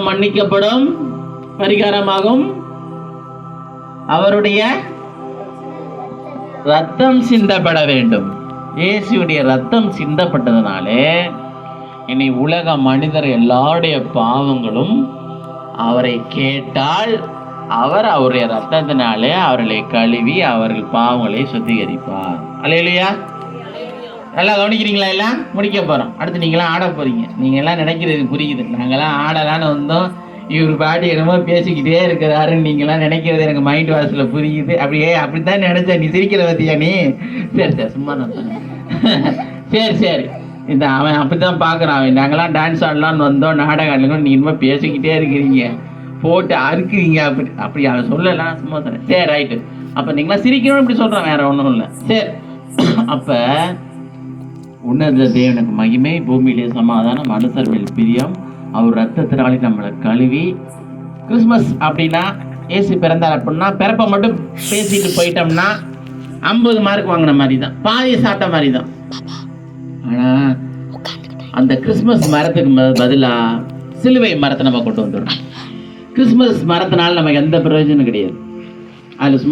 மன்னிக்கப்படும், பரிகாரமாகும். அவருடைய ரத்தம் சிந்தப்பட வேண்டும். இயேசுடைய ரத்தம் சிந்தப்பட்டதுனாலே இனி உலக மனிதர் எல்லாருடைய பாவங்களும் அவரை கேட்டால் அவர் அவருடைய ரத்தத்தினாலே அவர்களை கழுவி அவர்கள் பாவங்களை சுத்திகரிப்பார். அல்லேலூயா. நல்லா கவனிக்கிறீங்களா? எல்லாம் முடிக்க போகிறோம். அடுத்து நீங்களாம் ஆட போகிறீங்க. நீங்கள் எல்லாம் நினைக்கிறது புரியுது. நாங்களாம் ஆடலான்னு வந்தோம், இவர் பாட்டு என்னமோ பேசிக்கிட்டே இருக்கிறாருன்னு நீங்களாம் நினைக்கிறது எனக்கு மைண்ட் வாஷில் புரியுது. அப்படித்தான் நினைச்சேன். நீ சிரிக்கிற பத்தியா நீ? சரி சரி, சும்மா தான். சரி இந்த அவன் அப்படித்தான் பார்க்குறான். அவன் நாங்களாம் டான்ஸ் ஆடலான்னு வந்தோம், நாடகம் ஆடலாம், நீ இன்னும் பேசிக்கிட்டே இருக்கிறீங்க, போட்டு அறுக்குறீங்க. அப்படி அவன் சொல்லலாம், சும்மா தானே. சரி ரைட்டு. அப்போ நீங்களாம் சிரிக்கணும்னு இப்படி சொல்கிறான், வேற ஒன்றும் இல்லை. சரி, அப்போ உன்னத தேவனுக்கு மகிமை, பூமியிலே சமாதானம், மனுஷர் மேல் பிரியம், அவர் ரத்தத்தினாலே நம்மளை கழுவி. கிறிஸ்மஸ் அப்படின்னா ஏசு பிறந்தார் அப்படின்னா பிறப்பை மட்டும் பேசிட்டு போயிட்டோம்னா 50 மார்க் வாங்கின மாதிரி தான், பாதியை சாப்பிட்ட மாதிரி தான். ஆனால் அந்த கிறிஸ்மஸ் மரத்துக்கு பதிலாக சிலுவை மரத்தை நம்ம கொண்டு வந்துடுறோம். கிறிஸ்மஸ் மரத்தினால நமக்கு எந்த பிரயோஜனம் கிடையாது. அதில்